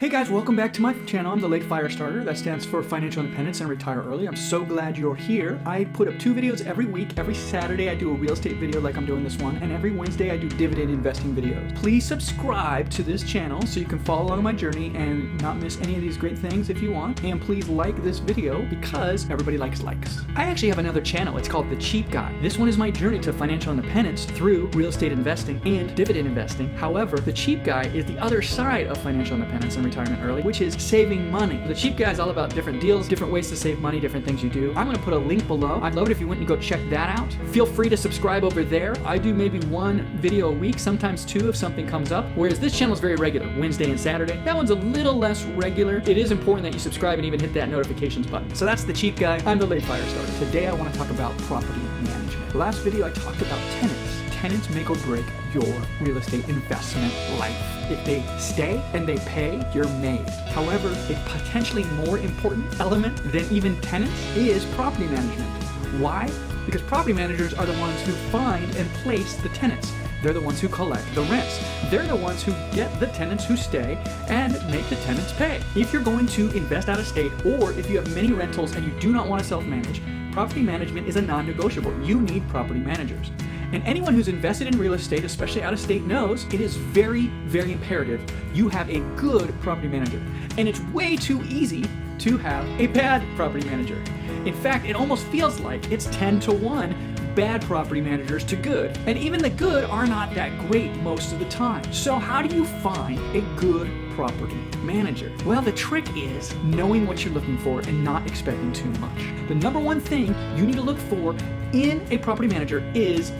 Hey guys, welcome back to my channel. I'm the Late Firestarter. That stands for Financial Independence and Retire Early. I'm so glad you're here. I put up 2 videos every week. Every Saturday I do a real estate video like I'm doing this one, and every Wednesday I do dividend investing videos. Please subscribe to this channel so you can follow along my journey and not miss any of these great things if you want. And please like this video because everybody likes likes. I actually have another channel. It's called The Cheap Guy. This one is my journey to financial independence through real estate investing and dividend investing. However, The Cheap Guy is the other side of financial independence and retirement early, which is saving money. The Cheap Guy is all about different deals, different ways to save money, different things you do. I'm going to put a link below. I'd love it if you went and go check that out. Feel free to subscribe over there. I do maybe 1 video a week, sometimes 2 if something comes up, whereas this channel is very regular, Wednesday and Saturday. That one's a little less regular. It is important that you subscribe and even hit that notifications button. So that's The Cheap Guy. I'm the Late Firestarter. Today I want to talk about property management. Last video I talked about tenants. Tenants make or break your real estate investment life. If they stay and they pay, you're made. However, a potentially more important element than even tenants is property management. Why? Because property managers are the ones who find and place the tenants. They're the ones who collect the rents. They're the ones who get the tenants who stay and make the tenants pay. If you're going to invest out of state, or if you have many rentals and you do not want to self-manage, property management is a non-negotiable. You need property managers. And anyone who's invested in real estate, especially out of state, knows it is very, very imperative you have a good property manager. And it's way too easy to have a bad property manager. In fact, it almost feels like it's 10 to 1 bad property managers to good. And even the good are not that great most of the time. So how do you find a good property manager? Well, the trick is knowing what you're looking for and not expecting too much. The number one thing you need to look for in a property manager is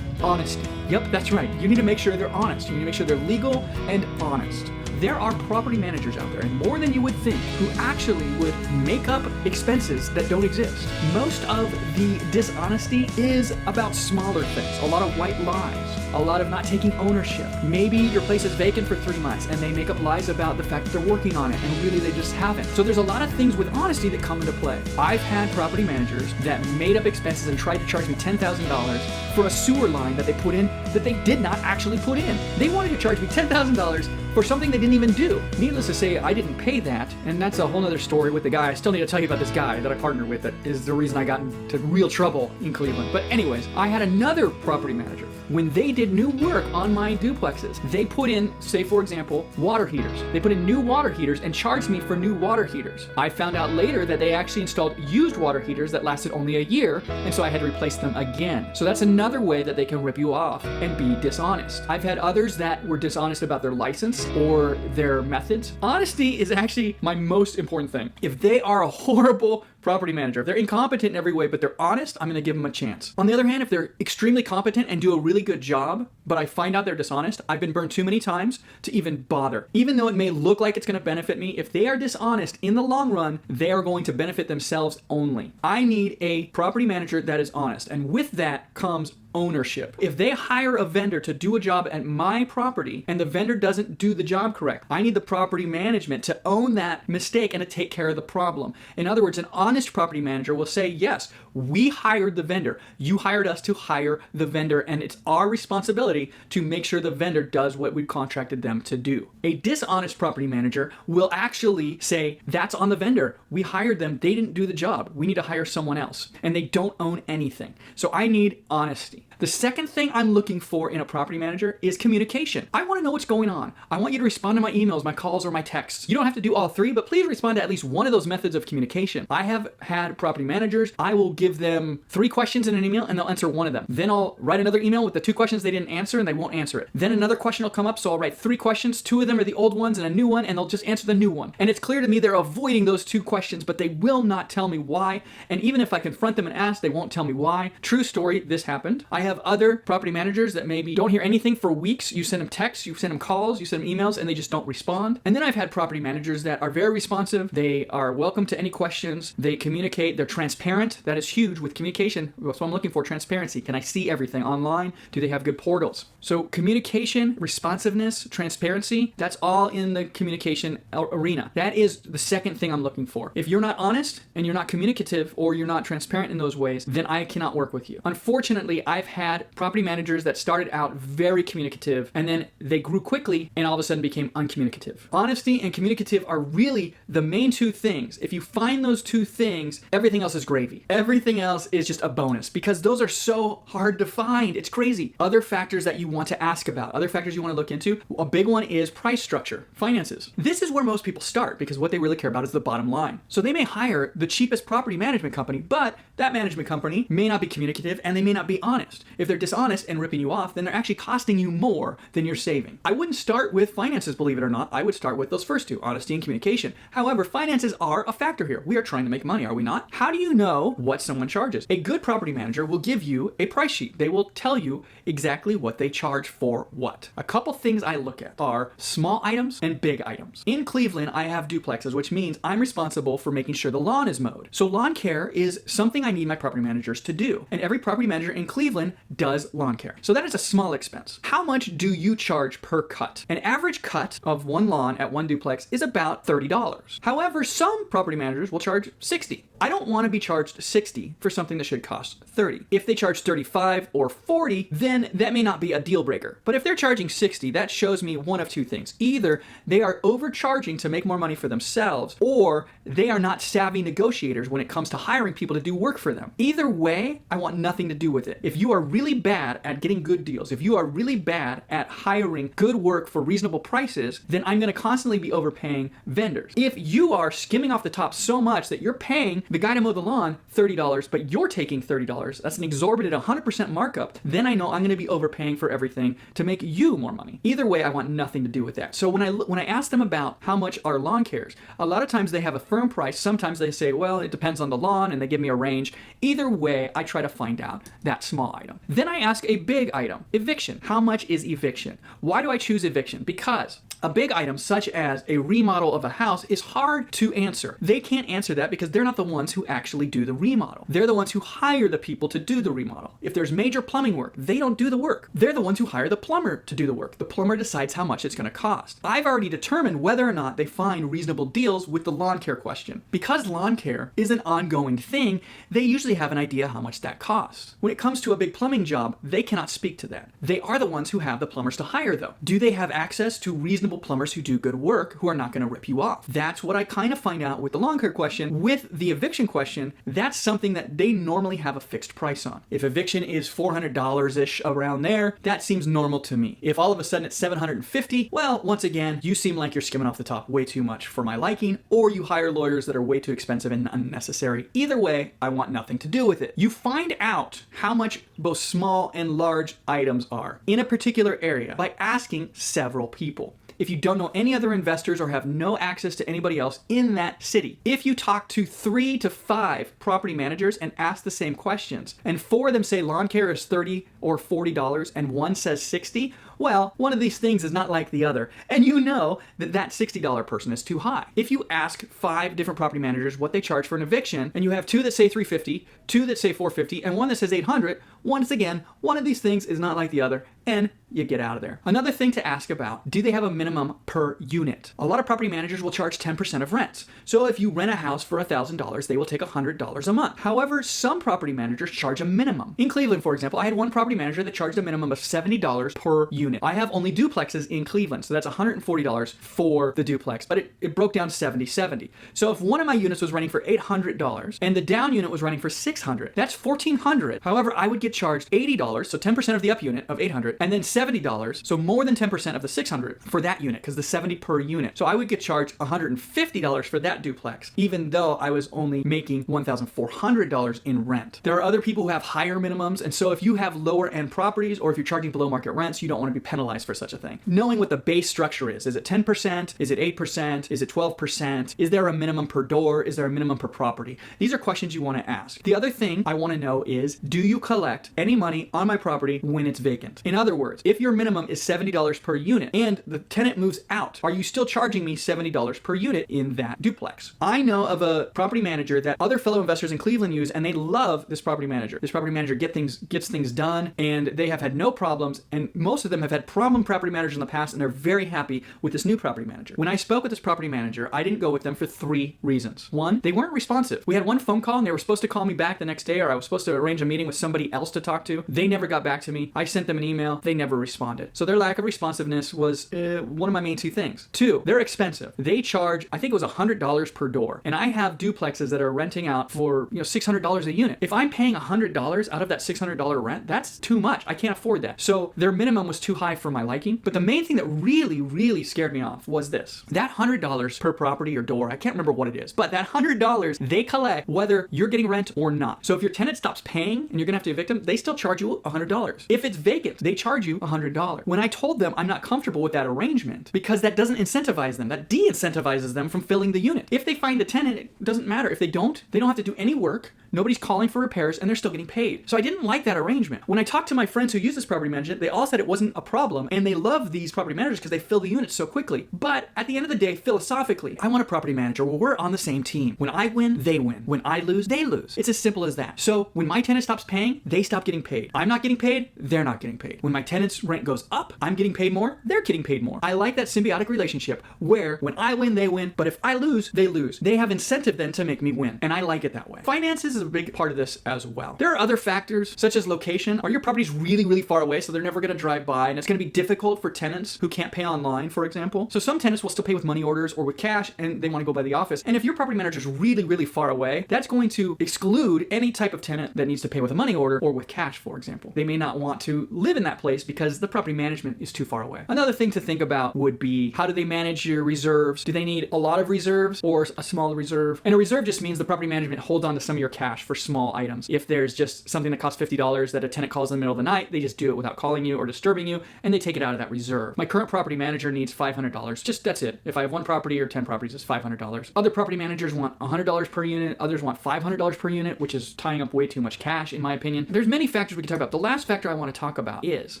honesty. Yep, that's right. You need to make sure they're honest. You need to make sure they're legal and honest. There are property managers out there, and more than you would think, who actually would make up expenses that don't exist. Most of the dishonesty is about smaller things, a lot of white lies, a lot of not taking ownership. Maybe your place is vacant for 3 months and they make up lies about the fact that they're working on it and really they just haven't. So there's a lot of things with honesty that come into play. I've had property managers that made up expenses and tried to charge me $10,000 for a sewer line that they put in that they did not actually put in. They wanted to charge me $10,000 for something they didn't even do. Needless to say, I didn't pay that, and that's a whole other story with the guy. I still need to tell you about this guy that I partnered with that is the reason I got into real trouble in Cleveland. But anyways, I had another property manager. When they did new work on my duplexes, they put in, say for example, water heaters. They put in new water heaters and charged me for new water heaters. I found out later that they actually installed used water heaters that lasted only a year, and so I had to replace them again. So that's another way that they can rip you off and be dishonest. I've had others that were dishonest about their license or their methods. Honesty is actually my most important thing. If they are a horrible property manager, if they're incompetent in every way, but they're honest, I'm going to give them a chance. On the other hand, if they're extremely competent and do a really good job, but I find out they're dishonest, I've been burned too many times to even bother. Even though it may look like it's going to benefit me, if they are dishonest in the long run, they are going to benefit themselves only. I need a property manager that is honest, and with that comes ownership. If they hire a vendor to do a job at my property and the vendor doesn't do the job correct, I need the property management to own that mistake and to take care of the problem. In other words, an honest property manager will say, yes, we hired the vendor. You hired us to hire the vendor, and it's our responsibility to make sure the vendor does what we contracted them to do. A dishonest property manager will actually say, that's on the vendor. We hired them. They didn't do the job. We need to hire someone else. And they don't own anything. So I need honesty. The second thing I'm looking for in a property manager is communication. I want to know what's going on. I want you to respond to my emails, my calls, or my texts. You don't have to do all 3, but please respond to at least one of those methods of communication. I have had property managers, I will give them 3 questions in an email and they'll answer 1 of them. Then I'll write another email with the 2 questions they didn't answer and they won't answer it. Then another question will come up, so I'll write 3 questions, 2 of them are the old ones and a new one, and they'll just answer the new one. And it's clear to me they're avoiding those 2 questions, but they will not tell me why. And even if I confront them and ask, they won't tell me why. True story, this happened. I have other property managers that maybe don't hear anything for weeks. You send them texts, you send them calls, you send them emails, and they just don't respond. And then I've had property managers that are very responsive. They are welcome to any questions. They communicate. They're transparent. That is huge with communication. That's what I'm looking for, transparency. Can I see everything online? Do they have good portals? So communication, responsiveness, transparency, that's all in the communication arena. That is the second thing I'm looking for. If you're not honest and you're not communicative or you're not transparent in those ways, then I cannot work with you. Unfortunately, I've I've had property managers that started out very communicative and then they grew quickly and all of a sudden became uncommunicative. Honesty and communicative are really the main two things. If you find those two things, everything else is gravy. Everything else is just a bonus because those are so hard to find. It's crazy. Other factors that you want to ask about, other factors you want to look into, a big one is price structure, finances. This is where most people start because what they really care about is the bottom line. So they may hire the cheapest property management company, but that management company may not be communicative and they may not be honest. If they're dishonest and ripping you off, then they're actually costing you more than you're saving. I wouldn't start with finances, believe it or not. I would start with those first two, honesty and communication. However, finances are a factor here. We are trying to make money, are we not? How do you know what someone charges? A good property manager will give you a price sheet. They will tell you exactly what they charge for what. A couple things I look at are small items and big items. In Cleveland, I have duplexes, which means I'm responsible for making sure the lawn is mowed. So lawn care is something I need my property managers to do. And every property manager in Cleveland does lawn care. So that is a small expense. How much do you charge per cut? An average cut of one lawn at one duplex is about $30. However, some property managers will charge $60. I don't want to be charged $60 for something that should cost $30. If they charge $35 or $40, then that may not be a deal breaker. But if they're charging $60, that shows me one of two things. Either they are overcharging to make more money for themselves, or they are not savvy negotiators when it comes to hiring people to do work for them. Either way, I want nothing to do with it. If you are really bad at getting good deals, if you are really bad at hiring good work for reasonable prices, then I'm going to constantly be overpaying vendors. If you are skimming off the top so much that you're paying the guy to mow the lawn $30, but you're taking $30, that's an exorbitant 100% markup, then I know I'm going to be overpaying for everything to make you more money. Either way, I want nothing to do with that. So when I ask them about how much are lawn cares, a lot of times they have a firm price. Sometimes they say, well, it depends on the lawn, and they give me a range. Either way, I try to find out that small item. Then I ask a big item, eviction. How much is eviction? Why do I choose eviction? Because a big item such as a remodel of a house is hard to answer. They can't answer that because they're not the ones who actually do the remodel. They're the ones who hire the people to do the remodel. If there's major plumbing work, they don't do the work. They're the ones who hire the plumber to do the work. The plumber decides how much it's going to cost. I've already determined whether or not they find reasonable deals with the lawn care question. Because lawn care is an ongoing thing, they usually have an idea how much that costs. When it comes to a big plumbing job, they cannot speak to that. They are the ones who have the plumbers to hire though. Do they have access to reasonable plumbers who do good work who are not going to rip you off? That's what I kind of find out with the lawn care question. With the eviction question, that's something that they normally have a fixed price on. If eviction is $400-ish around there, that seems normal to me. If all of a sudden it's $750, well, once again, you seem like you're skimming off the top way too much for my liking, or you hire lawyers that are way too expensive and unnecessary. Either way, I want nothing to do with it. You find out how much both small and large items are in a particular area by asking several people. If you don't know any other investors or have no access to anybody else in that city, if you talk to 3 to 5 property managers and ask the same questions, and 4 of them say lawn care is $30 or $40 and one says $60, well, one of these things is not like the other, and you know that that $60 person is too high. If you ask 5 different property managers what they charge for an eviction, and you have 2 that say $350, 2 that say $450, and 1 that says $800, once again, one of these things is not like the other, and you get out of there. Another thing to ask about, do they have a minimum per unit? A lot of property managers will charge 10% of rents. So if you rent a house for $1,000, they will take $100 a month. However, some property managers charge a minimum. In Cleveland, for example, I had one property manager that charged a minimum of $70 per unit. I have only duplexes in Cleveland, so that's $140 for the duplex, but it broke down to $70. So if one of my units was renting for $800 and the down unit was renting for $600, that's $1,400. However, I would get charged $80, so 10% of the up unit of $800, and then $70, so more than 10% of the $600 for that unit, because the $70 per unit. So I would get charged $150 for that duplex, even though I was only making $1,400 in rent. There are other people who have higher minimums, and so if you have lower end properties, or if you're charging below market rents, you don't want to be penalized for such a thing. Knowing what the base structure is it 10%? Is it 8%? Is it 12%? Is there a minimum per door? Is there a minimum per property? These are questions you want to ask. The other thing I want to know is, do you collect any money on my property when it's vacant? In other other words, if your minimum is $70 per unit and the tenant moves out, are you still charging me $70 per unit in that duplex? I know of a property manager that other fellow investors in Cleveland use, and they love this property manager. This property manager gets things done, and they have had no problems, and most of them have had problem property managers in the past, and they're very happy with this new property manager. When I spoke with this property manager, I didn't go with them for 3 reasons. One, they weren't responsive. We had one phone call, and they were supposed to call me back the next day, or I was supposed to arrange a meeting with somebody else to talk to. They never got back to me. I sent them an email. They never responded. So their lack of responsiveness was one of my main 2 things. 2, they're expensive. They charge, I think it was $100 per door, and I have duplexes that are renting out for $600 a unit. If I'm paying $100 out of that $600 rent, that's too much. I can't afford that. So their minimum was too high for my liking. But the main thing that really, really scared me off was this. That $100 per property or door, I can't remember what it is, but that $100 they collect whether you're getting rent or not. So if your tenant stops paying and you're gonna have to evict them, they still charge you $100. If it's vacant, they charge you $100. When I told them I'm not comfortable with that arrangement because that doesn't incentivize them, that de-incentivizes them from filling the unit. If they find a tenant, it doesn't matter. If they don't have to do any work. Nobody's calling for repairs, and they're still getting paid. So I didn't like that arrangement. When I talked to my friends who use this property management, they all said it wasn't a problem, and they love these property managers because they fill the units so quickly. But at the end of the day, philosophically, I want a property manager where we're on the same team. When I win, they win. When I lose, they lose. It's as simple as that. So when my tenant stops paying, they stop getting paid. I'm not getting paid, they're not getting paid. When my tenant's rent goes up, I'm getting paid more, they're getting paid more. I like that symbiotic relationship where when I win, they win, but if I lose, they lose. They have incentive then to make me win, and I like it that way. Finances is a big part of this as well. There are other factors such as location. Are your properties really, really far away so they're never going to drive by, and it's going to be difficult for tenants who can't pay online, for example? So some tenants will still pay with money orders or with cash, and they want to go by the office. And if your property manager is really, really far away, that's going to exclude any type of tenant that needs to pay with a money order or with cash, for example. They may not want to live in that place because the property management is too far away. Another thing to think about would be, how do they manage your reserves? Do they need a lot of reserves or a small reserve? And a reserve just means the property management holds on to some of your cash for small items. If there's just something that costs $50 that a tenant calls in the middle of the night, they just do it without calling you or disturbing you, and they take it out of that reserve. My current property manager needs $500. Just that's it. If I have 1 property or 10 properties, it's $500. Other property managers want $100 per unit. Others want $500 per unit, which is tying up way too much cash, in my opinion. There's many factors we can talk about. The last factor I want to talk about is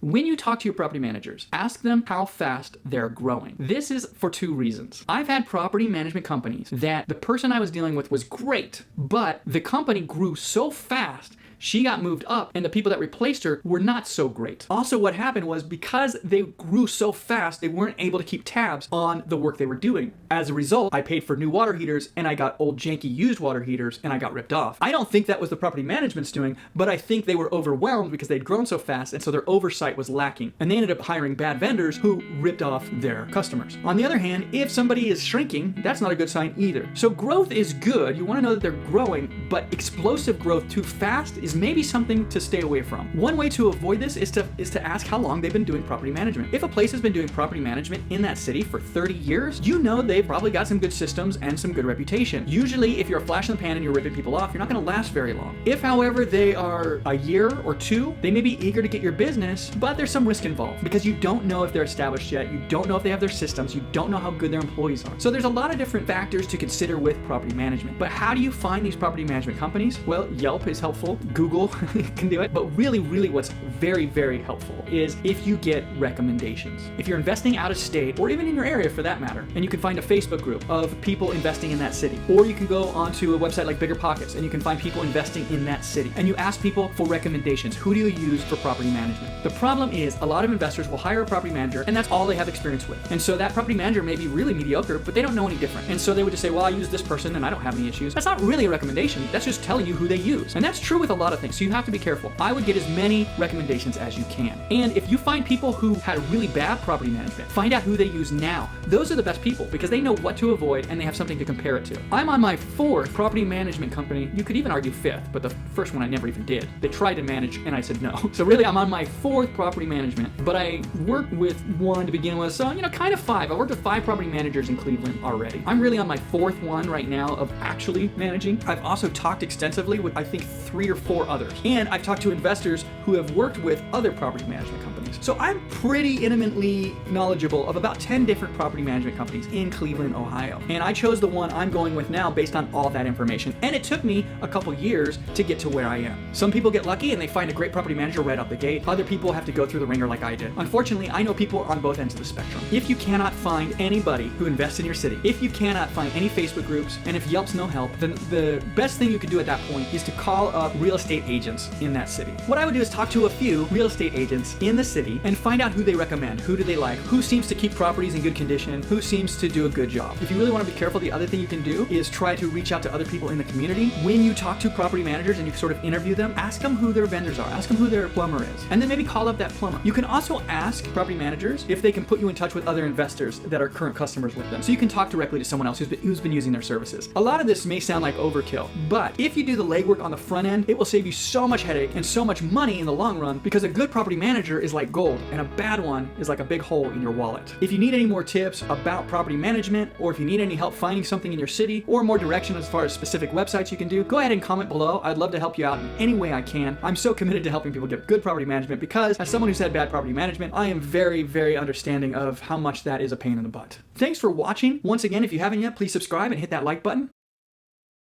when you talk to your property managers, ask them how fast they're growing. This is for 2 reasons. I've had property management companies that the person I was dealing with was great, but the company grew so fast, she got moved up, and the people that replaced her were not so great. Also, what happened was because they grew so fast, they weren't able to keep tabs on the work they were doing. As a result, I paid for new water heaters, and I got old janky used water heaters, and I got ripped off. I don't think that was the property management's doing, but I think they were overwhelmed because they'd grown so fast, and so their oversight was lacking. And they ended up hiring bad vendors who ripped off their customers. On the other hand, if somebody is shrinking, that's not a good sign either. So growth is good. You want to know that they're growing, but explosive growth too fast is maybe something to stay away from. One way to avoid this is to ask how long they've been doing property management. If a place has been doing property management in that city for 30 years, you know they've probably got some good systems and some good reputation. Usually, if you're a flash in the pan and you're ripping people off, you're not going to last very long. If, however, they are a year or 2, they may be eager to get your business, but there's some risk involved because you don't know if they're established yet, you don't know if they have their systems, you don't know how good their employees are. So there's a lot of different factors to consider with property management. But how do you find these property management companies? Well, Yelp is helpful, Google can do it, but really what's very, very helpful is if you get recommendations. If you're investing out of state, or even in your area for that matter, and you can find a Facebook group of people investing in that city, or you can go onto a website like BiggerPockets and you can find people investing in that city, and you ask people for recommendations. Who do you use for property management? The problem is a lot of investors will hire a property manager and that's all they have experience with. And so that property manager may be really mediocre, but they don't know any different. And so they would just say, well, I use this person and I don't have any issues. That's not really a recommendation. That's just telling you who they use. And that's true with a lot of things. So you have to be careful. I would get as many recommendations as you can. And if you find people who had really bad property management, find out who they use now. Those are the best people because they know what to avoid and they have something to compare it to. I'm on my 4th property management company. You could even argue 5th, but the first one I never even did. They tried to manage and I said no. So really I'm on my 4th property management, but I worked with one to begin with. So, kind of 5. I worked with 5 property managers in Cleveland already. I'm really on my 4th one right now of actually managing. I've also talked extensively with I think 3 or 4 for others. And I've talked to investors who have worked with other property management companies. So I'm pretty intimately knowledgeable of about 10 different property management companies in Cleveland, Ohio. And I chose the one I'm going with now based on all that information. And it took me a couple years to get to where I am. Some people get lucky and they find a great property manager right out the gate. Other people have to go through the ringer like I did. Unfortunately, I know people on both ends of the spectrum. If you cannot find anybody who invests in your city, if you cannot find any Facebook groups, and if Yelp's no help, then the best thing you could do at that point is to call up real estate agents in that city. What I would do is talk to a few real estate agents in the city and find out who they recommend, who do they like, who seems to keep properties in good condition, who seems to do a good job. If you really want to be careful, the other thing you can do is try to reach out to other people in the community. When you talk to property managers and you sort of interview them, ask them who their vendors are, ask them who their plumber is, and then maybe call up that plumber. You can also ask property managers if they can put you in touch with other investors that are current customers with them. So you can talk directly to someone else who's been using their services. A lot of this may sound like overkill, but if you do the legwork on the front end, it will save you so much headache and so much money in the long run, because a good property manager is like gold and a bad one is like a big hole in your wallet. If you need any more tips about property management, or if you need any help finding something in your city, or more direction as far as specific websites you can do, go ahead and comment below. I'd love to help you out in any way I can. I'm so committed to helping people get good property management because as someone who's had bad property management, I am very, very understanding of how much that is a pain in the butt. Thanks for watching. Once again, if you haven't yet, please subscribe and hit that like button.